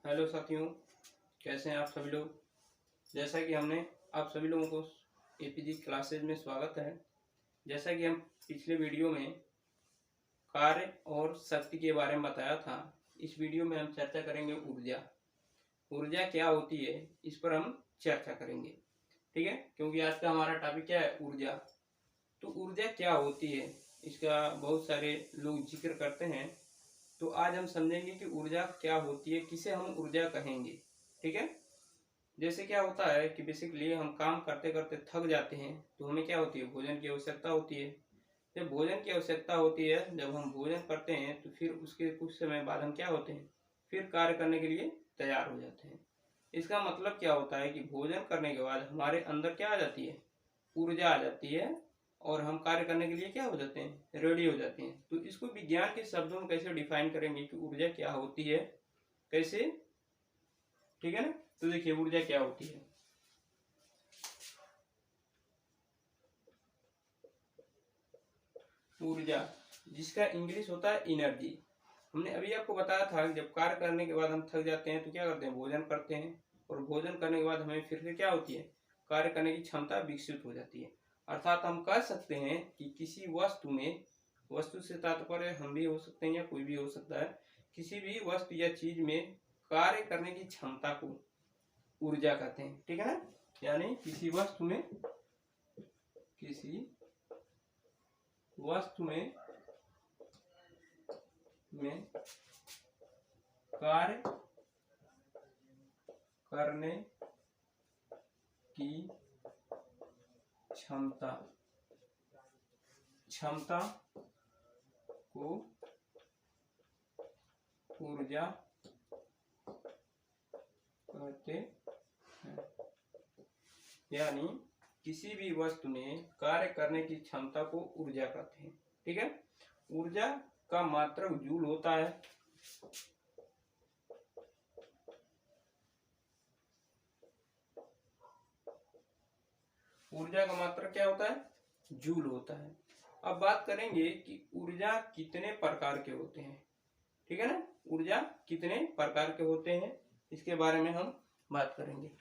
Hello साथियों, कैसे हैं आप सभी लोग। जैसा कि हमने आप सभी लोगों को एपीजी क्लासेज में स्वागत है। जैसा कि हम पिछले वीडियो में कार्य और शक्ति के बारे में बताया था, इस वीडियो में हम चर्चा करेंगे ऊर्जा। ऊर्जा क्या होती है, इस पर हम चर्चा करेंगे, ठीक है। क्योंकि आज का हमारा टॉपिक क्या है, ऊर्जा। तो ऊर्जा क्या होती है, इसका बहुत सारे लोग जिक्र करते हैं। तो आज हम समझेंगे कि ऊर्जा क्या होती है, किसे हम ऊर्जा कहेंगे, ठीक है। जैसे क्या होता है कि बेसिकली हम काम करते करते थक जाते हैं, तो हमें क्या होती है, भोजन की आवश्यकता होती है। जब भोजन की आवश्यकता होती है, जब हम भोजन करते हैं, तो फिर उसके कुछ समय बाद हम क्या होते हैं, फिर कार्य करने के लिए तैयार हो जाते हैं। इसका मतलब क्या होता है कि भोजन करने के बाद हमारे अंदर क्या आ जाती है, ऊर्जा आ जाती है, और हम कार्य करने के लिए क्या हो जाते हैं, रेडी हो जाते हैं। तो इसको विज्ञान के शब्दों में कैसे डिफाइन करेंगे कि ऊर्जा क्या होती है, कैसे, ठीक है ना। तो देखिए ऊर्जा क्या होती है। ऊर्जा, जिसका इंग्लिश होता है एनर्जी। हमने अभी आपको बताया था कि जब कार्य करने के बाद हम थक जाते हैं तो क्या करते हैं, भोजन करते हैं, और भोजन करने के बाद हमें फिर से क्या होती है, कार्य करने की क्षमता विकसित हो जाती है। अर्थात हम कह सकते हैं कि किसी वस्तु में, वस्तु से तात्पर्य हम भी हो सकते हैं या कोई भी हो सकता है, किसी भी वस्तु या चीज में कार्य करने की क्षमता को ऊर्जा कहते हैं, ठीक है ना। यानी किसी वस्तु में कार्य करने की क्षमता को ऊर्जा कहते हैं। यानी किसी भी वस्तु में कार्य करने की क्षमता को ऊर्जा कहते हैं, ठीक है। ऊर्जा का मात्रक जूल होता है। ऊर्जा का मात्रक क्या होता है, जूल होता है। अब बात करेंगे कि ऊर्जा कितने प्रकार के होते हैं, ठीक है ना। ऊर्जा कितने प्रकार के होते हैं, इसके बारे में हम बात करेंगे।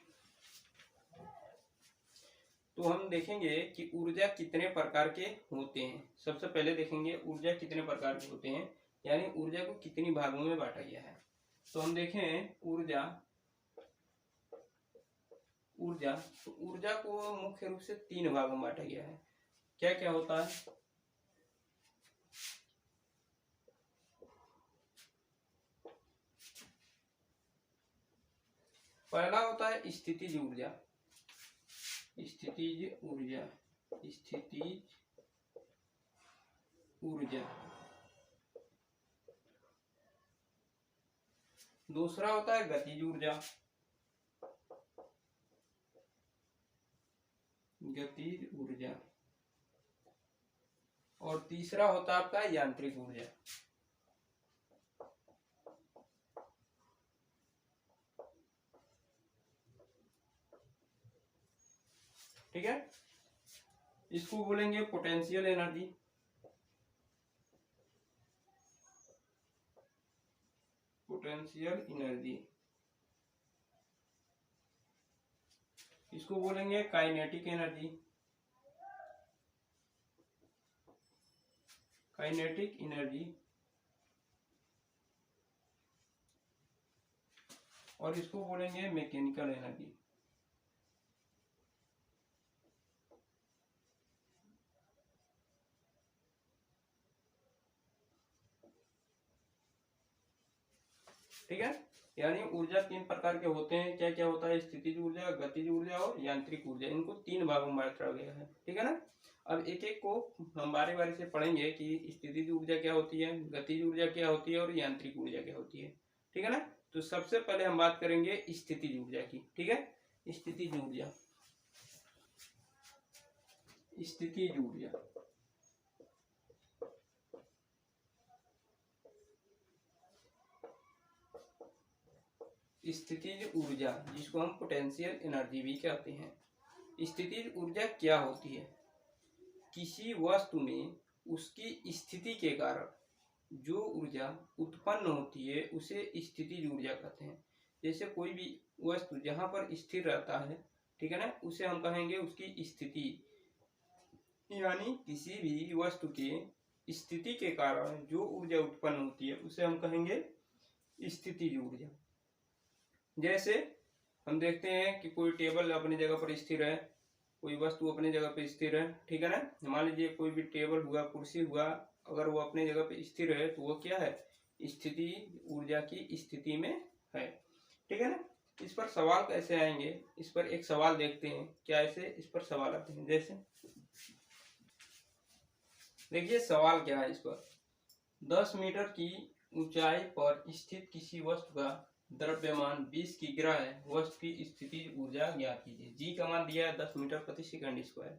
तो हम देखेंगे कि ऊर्जा कितने प्रकार के होते हैं। सबसे पहले देखेंगे ऊर्जा कितने प्रकार के होते हैं, यानी ऊर्जा को कितनी भागों में बांटा गया है। तो हम देखें ऊर्जा को मुख्य रूप से 3 भागों में बांटा गया है। क्या क्या होता है, पहला होता है स्थितिज ऊर्जा। दूसरा होता है गतिज ऊर्जा। और तीसरा होता है आपका यांत्रिक ऊर्जा। ठीक है, इसको बोलेंगे पोटेंशियल एनर्जी। इसको बोलेंगे काइनेटिक एनर्जी। और इसको बोलेंगे मैकेनिकल एनर्जी। ठीक है, यानी ऊर्जा 3 प्रकार के होते हैं। क्या क्या होता है, स्थितिज ऊर्जा, गतिज ऊर्जा और यांत्रिक ऊर्जा। इनको 3 भागों में बांटा गया है, ठीक है ना। अब एक एक को हम बारी बारी से पढ़ेंगे कि स्थितिज ऊर्जा क्या होती है, गतिज ऊर्जा क्या होती है और यांत्रिक ऊर्जा क्या होती है, ठीक है ना। तो सबसे पहले हम बात करेंगे स्थितिज ऊर्जा की, ठीक है। स्थितिज ऊर्जा स्थितिज ऊर्जा, जिसको हम पोटेंशियल एनर्जी भी कहते हैं। स्थितिज ऊर्जा क्या होती है, किसी वस्तु में उसकी स्थिति के कारण जो ऊर्जा उत्पन्न होती है उसे स्थितिज ऊर्जा कहते हैं। जैसे कोई भी वस्तु जहाँ पर स्थिर रहता है, ठीक है ना, उसे हम कहेंगे उसकी स्थिति। यानी किसी भी वस्तु की स्थिति के कारण जो ऊर्जा उत्पन्न होती है उसे हम कहेंगे स्थितिज ऊर्जा। जैसे हम देखते हैं कि कोई टेबल अपनी जगह पर स्थिर है, कोई वस्तु अपनी जगह पर स्थिर है, ठीक है ना। मान लीजिए कोई भी टेबल हुआ, कुर्सी हुआ, अगर वो अपनी जगह पर स्थिर है तो वो क्या है, स्थिति ऊर्जा की स्थिति में है, ठीक है ना। इस पर सवाल कैसे आएंगे, इस पर एक सवाल देखते हैं, क्या ऐसे इस पर सवाल आते हैं। जैसे देखिए सवाल क्या है इस पर, 10 मीटर की ऊंचाई पर स्थित किसी वस्तु का द्रव्यमान 20 किग्रा है, वस्तु की स्थितिज ऊर्जा ज्ञात कीजिए। जी का मान दिया है 10 मीटर प्रति सेकंड स्क्वायर।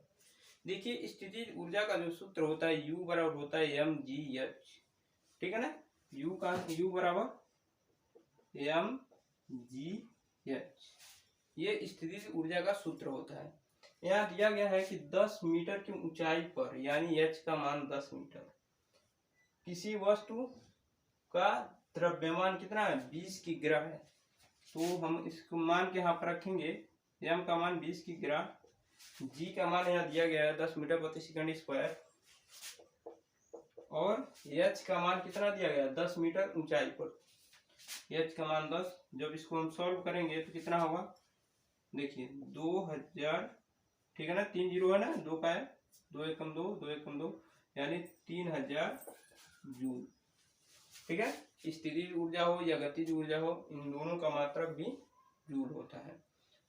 देखिए स्थितिज ऊर्जा का जो सूत्र होता है U बराबर होता है mgh, ठीक है ना। U बराबर mgh, ये स्थितिज ऊर्जा का सूत्र होता है। यहाँ दिया गया है कि 10 मीटर की ऊंचाई पर, यानी h का मान 10 मीटर, किसी वस्तु का द्रव्यमान कितना है, 20 किग्रा है। तो हम इसको मान के यहाँ पर रखेंगे, m का मान 20 किग्रा, g का मान यहाँ दिया गया है 10 मीटर प्रति सेकंड स्क्वायर, और h का मान कितना दिया गया है, 10 मीटर ऊंचाई पर, h का मान 10। जब इसको हम सॉल्व करेंगे तो कितना होगा, देखिए 2000, ठीक है ना, 3 जीरो है ना, 2 का है, 2 एकम 2, 2 एकम 2, यानी 3000 जूल, ठीक है। स्थितिज ऊर्जा हो या गतिज ऊर्जा हो, इन दोनों का मात्रक भी जूल होता है,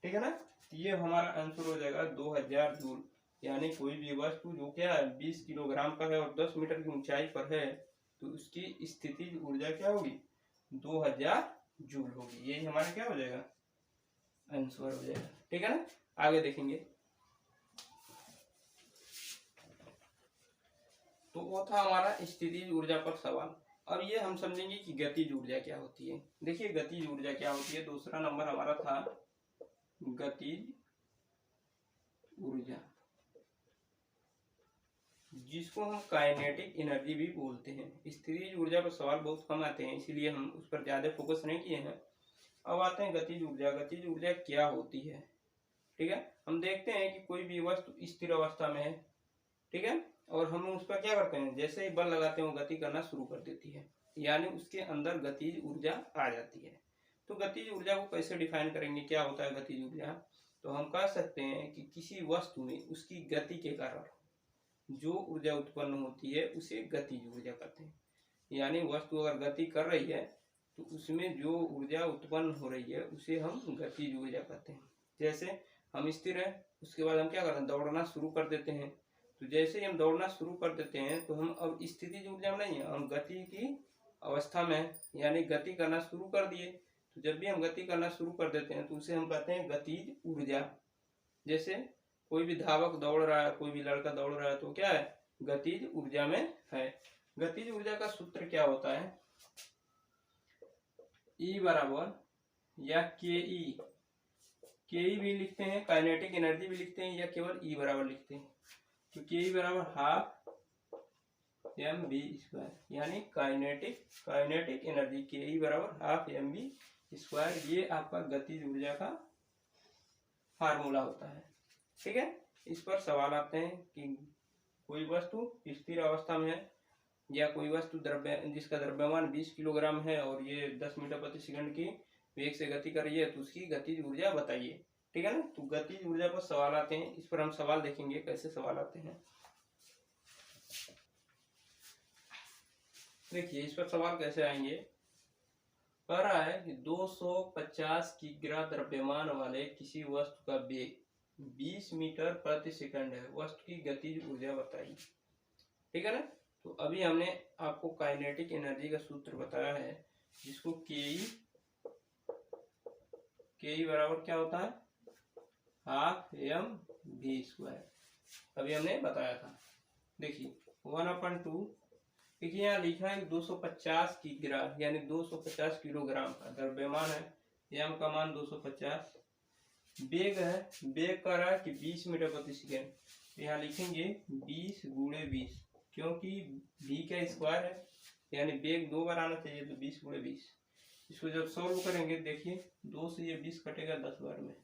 ठीक है ना। ये हमारा आंसर हो जाएगा 2000 जूल। यानी कोई भी वस्तु जो क्या है 20 किलोग्राम का है और 10 मीटर की ऊंचाई पर है, तो उसकी स्थितिज ऊर्जा क्या होगी, 2000 जूल होगी। यही हमारा क्या हो जाएगा, आंसर हो जाएगा, ठीक है ना। आगे देखेंगे, तो वो था हमारा स्थितिज ऊर्जा पर सवाल। अब ये हम समझेंगे कि गतिज ऊर्जा क्या होती है। देखिए गतिज ऊर्जा क्या होती है, दूसरा नंबर हमारा था गतिज ऊर्जा, जिसको हम काइनेटिक एनर्जी भी बोलते हैं। स्थितिज ऊर्जा पर सवाल बहुत कम आते हैं, इसीलिए हम उस पर ज्यादा फोकस नहीं किए हैं। अब आते हैं गतिज ऊर्जा। गतिज ऊर्जा क्या होती है, ठीक है। हम देखते हैं कि कोई भी वस्तु स्थिर अवस्था में है, ठीक है, और हम उस पर क्या करते हैं, जैसे ही बल लगाते हैं वो गति करना शुरू कर देती है, यानी उसके अंदर गतिज ऊर्जा आ जाती है। तो गतिज ऊर्जा को कैसे डिफाइन करेंगे, क्या होता है गतिज ऊर्जा, तो हम कह सकते हैं कि किसी वस्तु में उसकी गति के कारण जो ऊर्जा उत्पन्न होती है उसे गतिज ऊर्जा कहते हैं। यानी वस्तु अगर गति कर रही है तो उसमें जो ऊर्जा उत्पन्न हो रही है उसे हम गतिज ऊर्जा कहते हैं। जैसे हम स्थिर है, उसके बाद हम क्या करते हैं, दौड़ना शुरू कर देते हैं। तो जैसे ही हम दौड़ना शुरू कर देते हैं तो हम अब स्थितिज ऊर्जा में नहीं है, हम गति की अवस्था में, यानी गति करना शुरू कर दिए। तो जब भी हम गति करना शुरू कर देते हैं तो उसे हम कहते हैं गतिज ऊर्जा। जैसे कोई भी धावक दौड़ रहा है, कोई भी लड़का दौड़ रहा है, तो क्या है, गतिज ऊर्जा में है। गतिज ऊर्जा का सूत्र क्या होता है, E बराबर या के भी लिखते हैं, काइनेटिक एनर्जी भी लिखते हैं, या केवल E बराबर लिखते हैं। तो के बराबर हाफ mv स्क्वायर, यानी काइनेटिक एनर्जी के बराबर हाफ mv स्क्वायर, ये आपका गतिज ऊर्जा का फार्मूला होता है, ठीक है। इस पर सवाल आते हैं कि कोई वस्तु स्थिर अवस्था में है, या कोई वस्तु जिसका द्रव्यमान 20 किलोग्राम है और ये 10 मीटर प्रति सेकंड की वेग से गति कर रही है, तो उसकी गतिज ऊर्जा बताइए, ठीक है ना। तो गतिज ऊर्जा पर सवाल आते हैं, इस पर हम सवाल देखेंगे कैसे सवाल आते हैं। देखिए इस पर सवाल कैसे आएंगे, कह रहा है कि 250 किग्रा द्रव्यमान वाले किसी वस्तु का वेग 20 मीटर प्रति सेकंड है, वस्तु की गतिज ऊर्जा बताइए, ठीक है ना। तो अभी हमने आपको काइनेटिक एनर्जी का सूत्र बताया है, जिसको के बराबर क्या होता है, हाफ mv स्क्वायर, अभी हमने बताया था। देखिए 1/2, देखिए यहाँ लिखा है 250 किग्रा, यानी 250 किलोग्राम का द्रव्यमान है, m का मान 250, वेग है, वेग कर रहा है कि 20 मीटर प्रति सेकेंड, यहाँ लिखेंगे 20 गुणे 20, क्योंकि v का स्क्वायर है, यानी वेग 2 बार आना चाहिए, तो 20 गुणे 20, इसको जब सॉल्व करेंगे देखिए 2 से ये 20 कटेगा 10 बार में,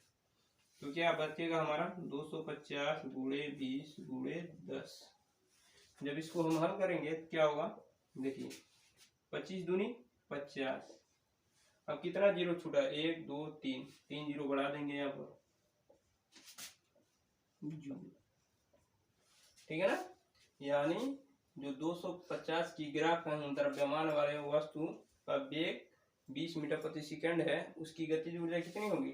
तो क्या बचेगा हमारा 250 गुणे 20 गुणे 10। जब इसको हम हल करेंगे तो क्या होगा, देखिए 25 दूनी 50। अब कितना जीरो छूटा, 1 2 3, 3 जीरो बढ़ा देंगे यहाँ पर, ठीक है ना। यानी जो 250 की ग्राफ है द्रव्यमान वाले वस्तु का वेग 20 मीटर प्रति सेकंड है, उसकी गतिज ऊर्जा कितनी होगी,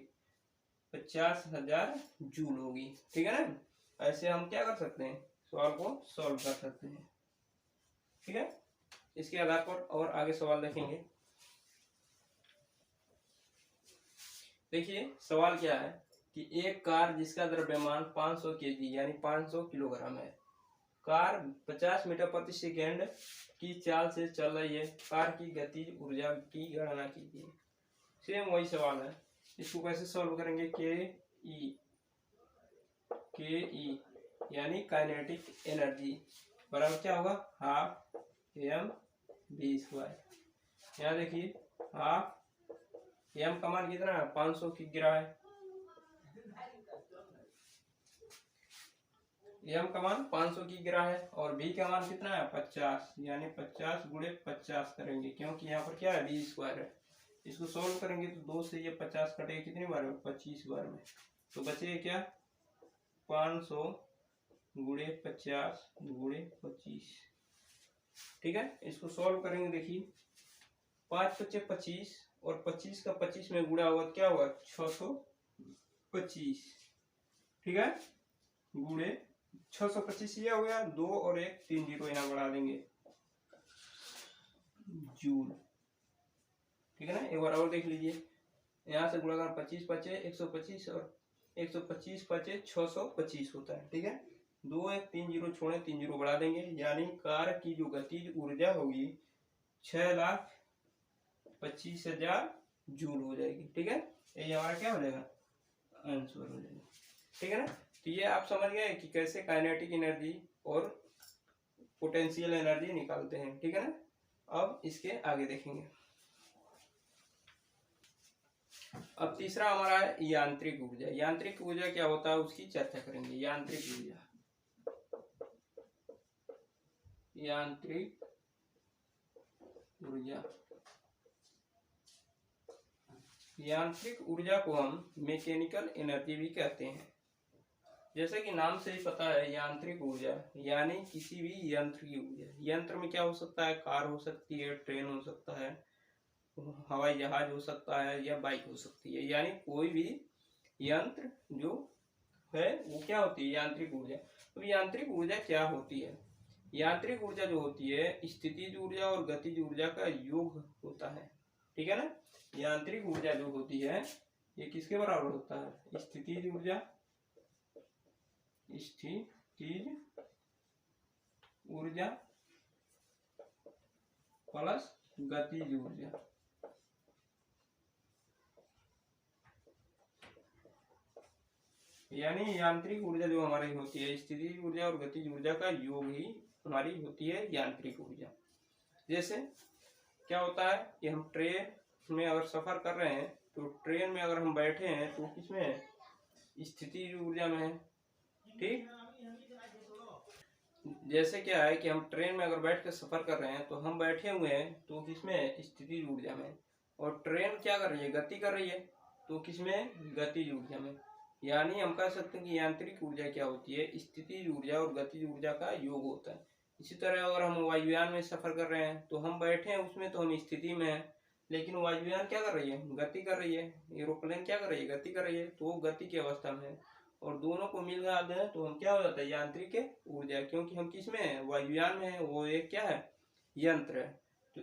50,000 जूल होगी, ठीक है ना। ऐसे हम क्या कर सकते हैं, सवाल को सॉल्व कर सकते हैं, ठीक है। इसके आधार पर और आगे सवाल देखेंगे। देखिए सवाल क्या है कि एक कार जिसका द्रव्यमान 500 केजी यानी 500 किलोग्राम है, कार 50 मीटर प्रति सेकंड की चाल से चल रही है, कार की गतिज ऊर्जा की गणना कीजिए। सेम वही सवाल है, इसको कैसे सॉल्व करेंगे, के ई यानी काइनेटिक एनर्जी बराबर क्या होगा, हाफ एम बी स्क्वायर। यहाँ देखिए हाफ एम का मान कितना है, 500 की गिरा है, एम का मान 500 की गिरा है, और बी का मान कितना है 50, यानी 50 गुणे 50 करेंगे, क्योंकि यहाँ पर क्या है बी स्क्वायर है। इसको सोल्व करेंगे तो 2 से ये 50 कटेगा कितनी बार में, 25 बार में, तो बचेगा क्या 500 गुणे 50 गुणे 25, ठीक है। इसको सॉल्व करेंगे, देखिए 5 × 25 और 25 का 25 में गुणा होगा क्या होगा 625, ठीक है, गुणे 625 ये हो गया, 2 और 1 3 जीरो यहाँ बढ़ा देंगे, जूल, ठीक है ना। एक बार और देख लीजिए, यहाँ से गुणा कर 25 पचे 125 और 125 पचे 625 होता है, ठीक है। 2 1 3 जीरो छोड़े 3 जीरो बढ़ा देंगे, यानी कार की जो गतिज ऊर्जा होगी 6,25,000 जूल हो जाएगी, ठीक है। ये हमारा क्या हो जाएगा, आंसर हो जाएगा, ठीक है ना। तो ये आप समझ गए कि कैसे काइनेटिक एनर्जी और पोटेंशियल एनर्जी निकालते हैं, ठीक है ना। अब इसके आगे देखेंगे। अब तीसरा हमारा है यांत्रिक ऊर्जा। यांत्रिक ऊर्जा क्या होता है उसकी चर्चा करेंगे। यांत्रिक ऊर्जा, यांत्रिक ऊर्जा, यांत्रिक ऊर्जा को हम मैकेनिकल एनर्जी भी कहते हैं। जैसे कि नाम से ही पता है, यांत्रिक ऊर्जा यानी किसी भी यंत्र की ऊर्जा। यंत्र में क्या हो सकता है, कार हो सकती है, ट्रेन हो सकता है, हवाई जहाज हो सकता है, या बाइक हो सकती है, यानी कोई भी यंत्र जो है वो क्या होती है, यांत्रिक ऊर्जा। तो यांत्रिक ऊर्जा क्या होती है, यांत्रिक ऊर्जा जो होती है स्थितिज ऊर्जा और गतिज ऊर्जा का योग होता है, ठीक है ना। यांत्रिक ऊर्जा जो होती है ये किसके बराबर होता है, स्थितिज ऊर्जा, स्थितिज ऊर्जा प्लस गतिज ऊर्जा। यानी यांत्रिक ऊर्जा जो हमारी होती है स्थितिज ऊर्जा और गतिज ऊर्जा का योग ही हमारी होती है यांत्रिक ऊर्जा। जैसे क्या होता है कि हम ट्रेन में अगर सफर कर रहे हैं तो ट्रेन में अगर हम बैठे हैं तो किसमें है, स्थितिज ऊर्जा में है, ठीक। जैसे क्या है कि हम ट्रेन में अगर बैठ कर सफर कर रहे हैं तो हम बैठे हुए हैं तो किसमें है, स्थितिज ऊर्जा में, और ट्रेन क्या कर रही है, गति कर रही है, तो किसमें, गतिज ऊर्जा में। यानी हम कह सकते हैं कि यांत्रिक ऊर्जा क्या होती है, स्थितिज ऊर्जा और गतिज ऊर्जा का योग होता है। इसी तरह अगर हम वायुयान में सफर कर रहे हैं तो हम बैठे हैं उसमें तो हम स्थिति में हैं, लेकिन वायुयान क्या कर रही है, गति कर रही है, एरोप्लेन क्या कर रही है, गति कर रही है, तो वो गति की अवस्था में है, और दोनों को मिल जाते हैं तो हम क्या हो जाता है, यांत्रिक ऊर्जा, क्योंकि हम किस में है, वायुयान में है, वो एक क्या है, यंत्र है। तो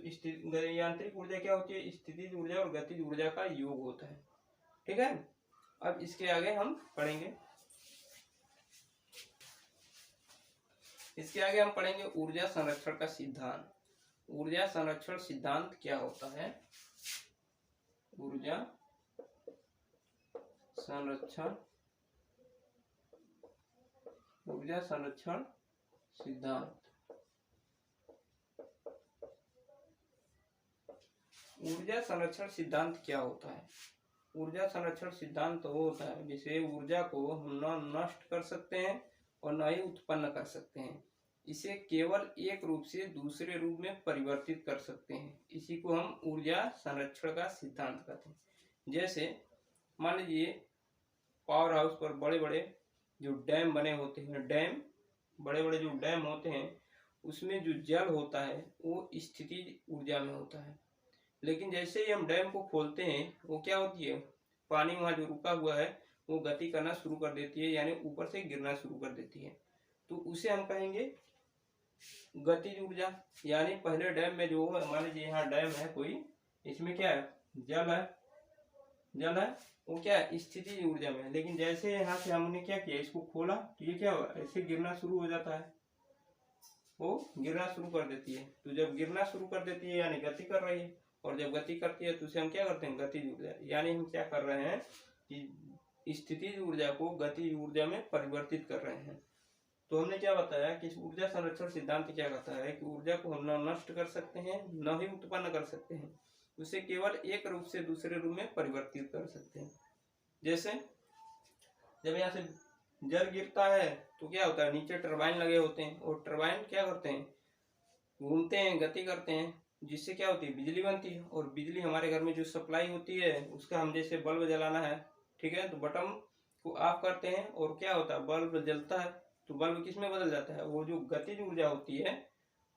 यांत्रिक ऊर्जा क्या होती है, स्थितिज ऊर्जा और गतिज ऊर्जा का योग होता है, ठीक है। अब इसके आगे हम पढ़ेंगे, इसके आगे हम पढ़ेंगे ऊर्जा संरक्षण का सिद्धांत। ऊर्जा संरक्षण सिद्धांत क्या होता है, ऊर्जा संरक्षण, ऊर्जा संरक्षण सिद्धांत। ऊर्जा संरक्षण सिद्धांत क्या होता है? ऊर्जा संरक्षण सिद्धांत वो होता है जिसे ऊर्जा को हम न नष्ट कर सकते हैं और न ही उत्पन्न कर सकते हैं, इसे केवल एक रूप से दूसरे रूप में परिवर्तित कर सकते हैं। इसी को हम ऊर्जा संरक्षण का सिद्धांत कहते हैं। जैसे मान लीजिए पावर हाउस पर बड़े बड़े जो डैम बने होते हैं, बड़े बड़े जो डैम होते हैं उसमें जो जल होता है वो स्थितिज ऊर्जा में होता है। लेकिन जैसे ही हम डैम को खोलते हैं वो क्या होती है, पानी वहाँ जो रुका हुआ है वो गति करना शुरू कर देती है, यानी ऊपर से गिरना शुरू कर देती है। तो उसे हम कहेंगे गतिज ऊर्जा। यानी पहले डैम में जो मान लीजिए यहाँ डैम है कोई, इसमें क्या है, जल है, वो क्या है, स्थितिज ऊर्जा में। लेकिन जैसे यहाँ से हमने क्या किया, इसको खोला तो ये क्या हुआ, ऐसे गिरना शुरू हो जाता है, वो गिरना शुरू कर देती है। तो जब गिरना शुरू कर देती है यानी गति कर रही है, और जब गति करती है तो उसे हम क्या करते हैं, गतिज ऊर्जा। यानी हम क्या कर रहे हैं कि स्थितिज ऊर्जा को गतिज ऊर्जा में परिवर्तित कर रहे हैं। तो हमने क्या बताया कि ऊर्जा संरक्षण सिद्धांत क्या कहता है कि ऊर्जा को हम न नष्ट कर सकते हैं न ही उत्पन्न कर सकते हैं, उसे केवल एक रूप से दूसरे रूप में परिवर्तित कर सकते हैं। जैसे जब यहाँ से जल गिरता है तो क्या होता है, नीचे टरबाइन लगे होते हैं, और टरबाइन क्या करते हैं, घूमते हैं, गति करते हैं, जिससे क्या होती है, बिजली बनती है। और बिजली हमारे घर में जो सप्लाई होती है उसका हम जैसे बल्ब जलाना है, ठीक है, तो बटन को ऑफ करते हैं और क्या होता है, बल्ब जलता है। तो बल्ब किस में बदल जाता है, वो जो गतिज ऊर्जा होती है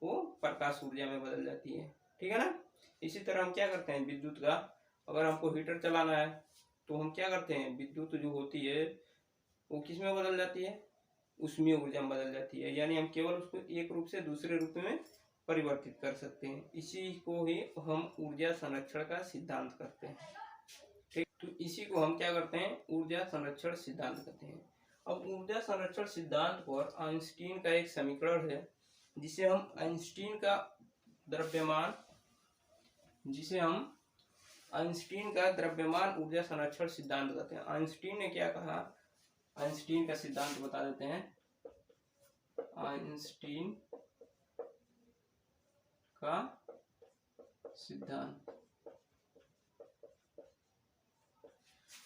वो प्रकाश ऊर्जा में बदल जाती है, ठीक है ना। इसी तरह हम क्या करते हैं, विद्युत का अगर हमको हीटर चलाना है तो हम क्या करते हैं, विद्युत जो होती है वो किस में बदल जाती है, उसमें ऊर्जा में बदल जाती है। यानी हम केवल उसको एक रूप से दूसरे रूप में परिवर्तित कर सकते हैं। इसी को ही हम ऊर्जा संरक्षण का सिद्धांत करते हैं, ठीक। तो इसी को हम क्या करते हैं, ऊर्जा संरक्षण सिद्धांत कहते हैं। अब ऊर्जा संरक्षण सिद्धांत पर आइंस्टीन का एक समीकरण है जिसे हम आइंस्टीन का द्रव्यमान ऊर्जा संरक्षण सिद्धांत कहते हैं। आइंस्टीन ने क्या कहा, आइंस्टीन का सिद्धांत बता देते हैं। आइंस्टीन का सिद्धांत,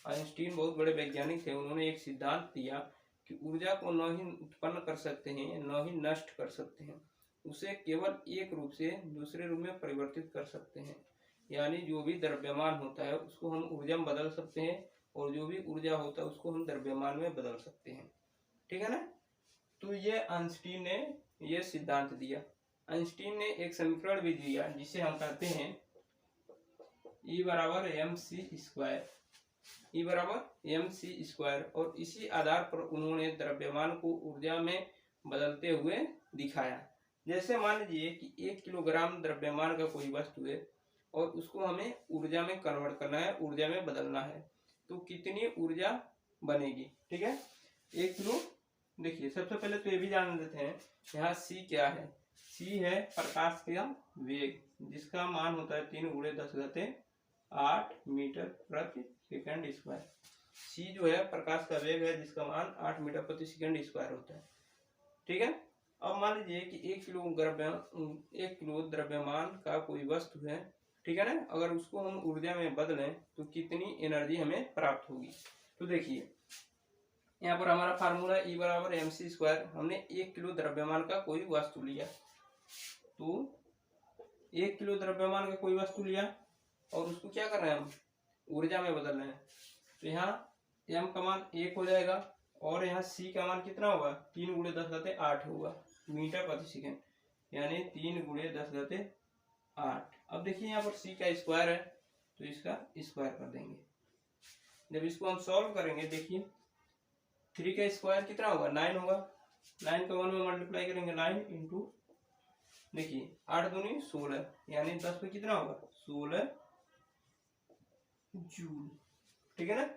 आइंस्टीन बहुत बड़े वैज्ञानिक थे। उन्होंने एक सिद्धांत दिया कि ऊर्जा को न ही उत्पन्न कर सकते हैं न ही नष्ट कर सकते हैं, उसे केवल एक रूप से दूसरे रूप में परिवर्तित कर सकते हैं। यानी जो भी द्रव्यमान होता है उसको हम ऊर्जा में बदल सकते हैं, और जो भी ऊर्जा होता है उसको हम द्रव्यमान में बदल सकते हैं, ठीक है ना। तो ये आइंस्टीन ने ये सिद्धांत दिया। आइंस्टीन ने एक समीकरण भी दिया जिसे हम कहते हैं E बराबर mc स्क्वायर, और इसी आधार पर उन्होंने द्रव्यमान को ऊर्जा में बदलते हुए दिखाया। जैसे मान लीजिए कि 1 किलोग्राम द्रव्यमान का कोई वस्तु है और उसको हमें ऊर्जा में कन्वर्ट करना है, ऊर्जा में बदलना है, तो कितनी ऊर्जा बनेगी, ठीक है। 1 किलो, देखिए सबसे पहले तो ये भी जान लेते हैं यहाँ c क्या है। c है प्रकाश का वेग, जिसका मान होता है 3 × 10⁸ मीटर प्रति सेकंड स्क्वायर। c जो है प्रकाश का वेग है जिसका मान 8 मीटर प्रति सेकंड स्क्वायर होता है, ठीक है। अब मान लीजिए कि 1 किलो द्रव्यमान का कोई वस्तु है, ठीक है ना, अगर उसको हम ऊर्जा में बदलें तो कितनी एनर्जी हमें प्राप्त होगी। तो देखिए यहाँ पर हमारा फार्मूला E बराबर mc स्क्वायर। हमने 1 किलो द्रव्यमान का कोई वस्तु लिया, तो 1 किलो द्रव्यमान का कोई वस्तु लिया और उसको क्या कर रहे हैं, हम ऊर्जा में बदल रहे हैं। तो यहाँ m का मान 1 हो जाएगा और यहाँ c का मान कितना होगा, 3 × 10⁸ होगा मीटर प्रति सेकंड, यानी 3 × 10⁸। अब देखिए यहाँ पर c का स्क्वायर है तो इसका स्क्वायर कर देंगे। जब इसको हम सॉल्व करेंगे, देखिए 3 का स्क्वायर कितना होगा, 9 होगा। 9 का 1 में मल्टीप्लाई करेंगे, 9 इंटू, देखिए 8 दूनी 16, यानी 10 पे कितना होगा, 16 जूल, ठीक है ना।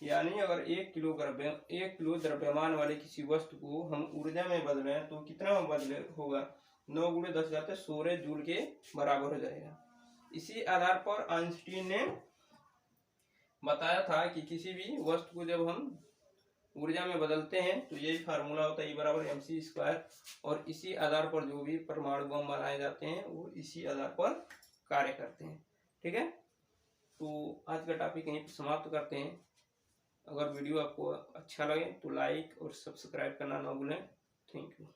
यानी अगर 1 किलो द्रव्यमान वाले किसी वस्तु को हम ऊर्जा में बदलें तो कितना बदले होगा, 9 × 10⁻16 जूल के बराबर हो जाएगा। इसी आधार पर आइंस्टीन ने बताया था कि किसी भी वस्तु को जब हम ऊर्जा में बदलते हैं तो यही फार्मूला होता है E बराबर mc स्क्वायर, और इसी आधार पर जो भी परमाणु बम बनाए जाते हैं वो इसी आधार पर कार्य करते हैं। ठीक है, तो आज का टॉपिक यहीं पर समाप्त करते हैं। अगर वीडियो आपको अच्छा लगे तो लाइक और सब्सक्राइब करना ना भूलें। Thank you.